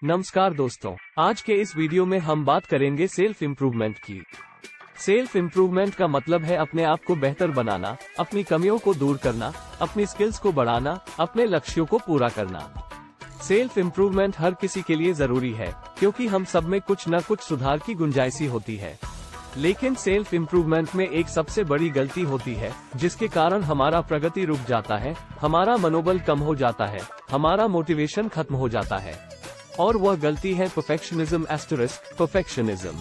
नमस्कार दोस्तों, आज के इस वीडियो में हम बात करेंगे सेल्फ इम्प्रूवमेंट की। सेल्फ इम्प्रूवमेंट का मतलब है अपने आप को बेहतर बनाना, अपनी कमियों को दूर करना, अपनी स्किल्स को बढ़ाना, अपने लक्ष्यों को पूरा करना। सेल्फ इम्प्रूवमेंट हर किसी के लिए जरूरी है, क्योंकि हम सब में कुछ न कुछ सुधार की गुंजाइश होती है। लेकिन सेल्फ इम्प्रूवमेंट में एक सबसे बड़ी गलती होती है, जिसके कारण हमारा प्रगति रुक जाता है, हमारा मनोबल कम हो जाता है, हमारा मोटिवेशन खत्म हो जाता है। और वह गलती है परफेक्शनिज्म * परफेक्शनिज्म।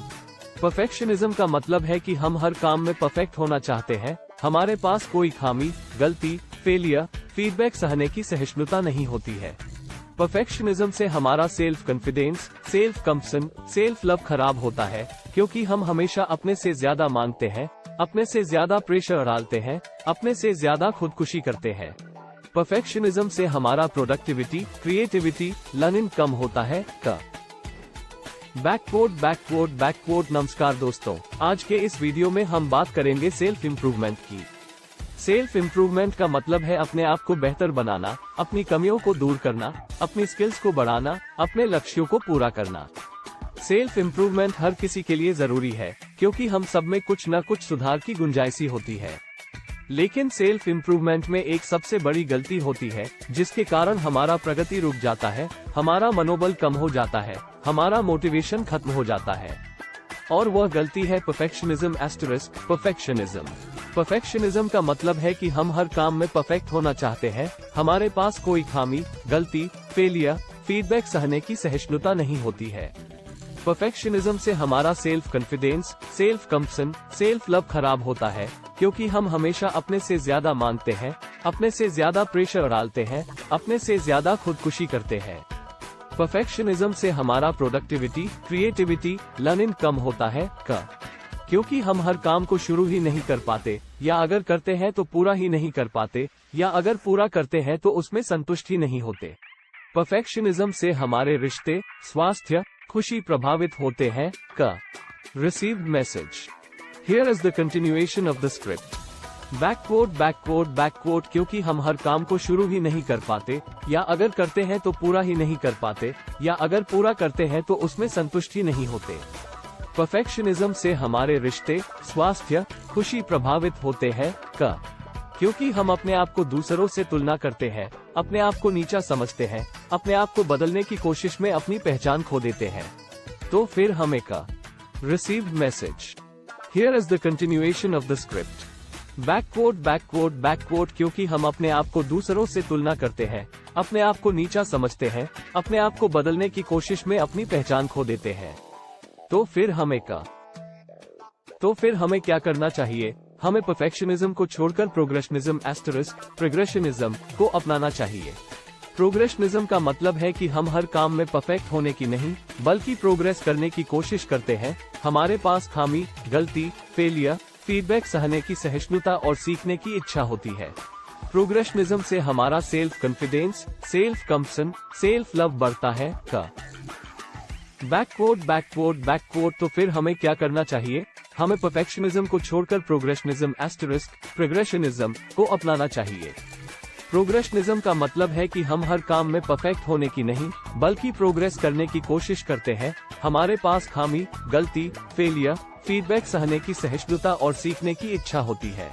परफेक्शनिज्म का मतलब है कि हम हर काम में परफेक्ट होना चाहते हैं। हमारे पास कोई खामी, गलती, फेलियर, फीडबैक सहने की सहिष्णुता नहीं होती है। परफेक्शनिज्म से हमारा self confidence, self compassion, self love खराब होता है, क्योंकि हम हमेशा अपने से ज्यादा मांगते हैं, अपने से ज्यादा प्रेशर डालते हैं, अपने से ज्यादा खुदकुशी करते हैं। परफेक्शनिज्म से हमारा प्रोडक्टिविटी, क्रिएटिविटी, लर्निंग कम होता है। बैकवर्ड। नमस्कार दोस्तों, आज के इस वीडियो में हम बात करेंगे सेल्फ इम्प्रूवमेंट की। सेल्फ इम्प्रूवमेंट का मतलब है अपने आप को बेहतर बनाना, अपनी कमियों को दूर करना, अपनी स्किल्स को बढ़ाना, अपने लक्ष्यों को पूरा करना। सेल्फ इम्प्रूवमेंट हर किसी के लिए जरूरी है, क्योंकि हम सब में कुछ न कुछ सुधार की गुंजाइश होती है। लेकिन सेल्फ इम्प्रूवमेंट में एक सबसे बड़ी गलती होती है, जिसके कारण हमारा प्रगति रुक जाता है, हमारा मनोबल कम हो जाता है, हमारा मोटिवेशन खत्म हो जाता है। और वह गलती है परफेक्शनिज्म * परफेक्शनिज्म। परफेक्शनिज्म का मतलब है कि हम हर काम में परफेक्ट होना चाहते हैं। हमारे पास कोई खामी, गलती, फेलियर, फीडबैक सहने की सहिष्णुता नहीं होती है। परफेक्शनिज्म से हमारा self confidence, self compassion, self love खराब होता है, क्योंकि हम हमेशा अपने से ज्यादा मांगते हैं, अपने से ज्यादा प्रेशर डालते हैं, अपने से ज्यादा खुदकुशी करते हैं। परफेक्शनिज्म से हमारा प्रोडक्टिविटी, क्रिएटिविटी, लर्निंग कम होता है, क्योंकि हम हर काम को शुरू ही नहीं कर पाते, या अगर करते हैं तो पूरा ही नहीं कर पाते, या अगर पूरा करते हैं तो उसमें संतुष्ट ही नहीं होते। परफेक्शनिज्म से हमारे रिश्ते, स्वास्थ्य, खुशी प्रभावित होते हैं। Received message. Here is the continuation of the script. Backward, क्योंकि हम हर काम को शुरू ही नहीं कर पाते, या अगर करते हैं तो पूरा ही नहीं कर पाते, या अगर पूरा करते हैं तो उसमें संतुष्ट ही नहीं होते। परफेक्शनिज्म से हमारे रिश्ते, स्वास्थ्य, खुशी प्रभावित होते हैं। क्योंकि हम अपने आप को दूसरों से तुलना करते हैं, अपने आप को नीचा समझते हैं, अपने आप को बदलने की कोशिश में अपनी पहचान खो देते हैं। तो फिर हमें received message. Here is the continuation of the script. Backward, क्योंकि हम अपने आप को दूसरों से तुलना करते हैं, अपने आप को नीचा समझते हैं, अपने आप को बदलने की कोशिश में अपनी पहचान खो देते हैं। तो फिर हमें क्या करना चाहिए? हमें परफेक्शनिज्म को छोड़कर प्रोग्रेशनिज्म * प्रोग्रेशनिज्म को अपनाना चाहिए। प्रोग्रेशनिज्म का मतलब है कि हम हर काम में परफेक्ट होने की नहीं, बल्कि प्रोग्रेस करने की कोशिश करते हैं। हमारे पास खामी, गलती, फेलियर, फीडबैक सहने की सहिष्णुता और सीखने की इच्छा होती है। प्रोग्रेशनिज्म से हमारा self confidence, self compassion, self love बढ़ता है। बैकवर्ड, तो फिर हमें क्या करना चाहिए? हमें परफेक्शनिज्म को छोड़कर प्रोग्रेशनिज्म * प्रोग्रेशनिज्म को अपनाना चाहिए। प्रोग्रेशनिज्म का मतलब है कि हम हर काम में परफेक्ट होने की नहीं, बल्कि प्रोग्रेस करने की कोशिश करते हैं। हमारे पास खामी, गलती, फेलियर, फीडबैक सहने की सहिष्णुता और सीखने की इच्छा होती है।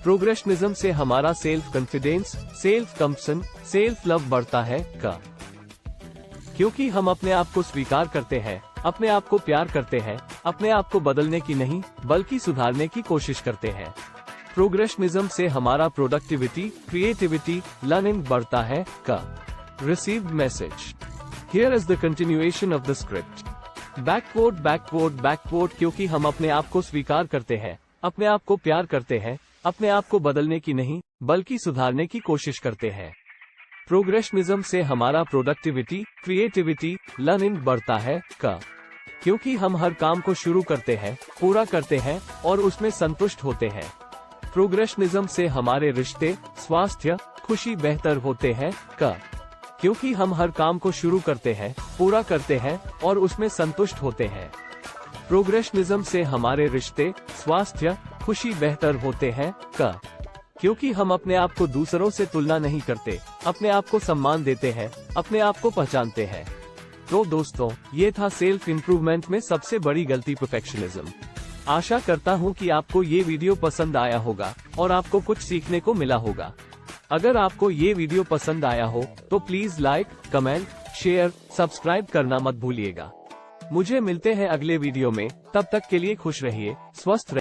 प्रोग्रेशनिज्म से हमारा self confidence, self compassion, self love बढ़ता है। क्योंकि हम अपने आप को स्वीकार करते हैं, अपने आप को प्यार करते हैं, अपने आप को बदलने की नहीं, बल्कि सुधारने की कोशिश करते हैं। प्रोग्रेशनिज्म से हमारा प्रोडक्टिविटी, क्रिएटिविटी, लर्निंग बढ़ता है। Received message. Here is the continuation of the script. Backward, क्योंकि हम अपने आप को स्वीकार करते हैं, अपने आप को प्यार करते हैं, अपने आप को बदलने की नहीं, बल्कि सुधारने की कोशिश करते हैं। प्रोग्रेशनिज्म से हमारा प्रोडक्टिविटी, क्रिएटिविटी, लर्निंग बढ़ता है। क्योंकि हम हर काम को शुरू करते हैं, पूरा करते हैं और उसमें संतुष्ट होते हैं। प्रोग्रेशनिज्म से हमारे रिश्ते, स्वास्थ्य, खुशी बेहतर होते हैं। क्योंकि हम हर काम को शुरू करते हैं, पूरा करते हैं और उसमें संतुष्ट होते हैं। प्रोग्रेशनिज्म से हमारे रिश्ते, स्वास्थ्य, खुशी बेहतर होते हैं। क्योंकि हम अपने आप को दूसरों से तुलना नहीं करते, अपने आप को सम्मान देते हैं, अपने आप को पहचानते हैं। तो दोस्तों, ये था सेल्फ इम्प्रूवमेंट में सबसे बड़ी गलती, परफेक्शनिज्म। आशा करता हूँ कि आपको ये वीडियो पसंद आया होगा और आपको कुछ सीखने को मिला होगा। अगर आपको ये वीडियो पसंद आया हो तो please like, comment, share, subscribe करना मत भूलिएगा। मुझे मिलते हैं अगले वीडियो में, तब तक के लिए खुश रहिए, स्वस्थ रहिए।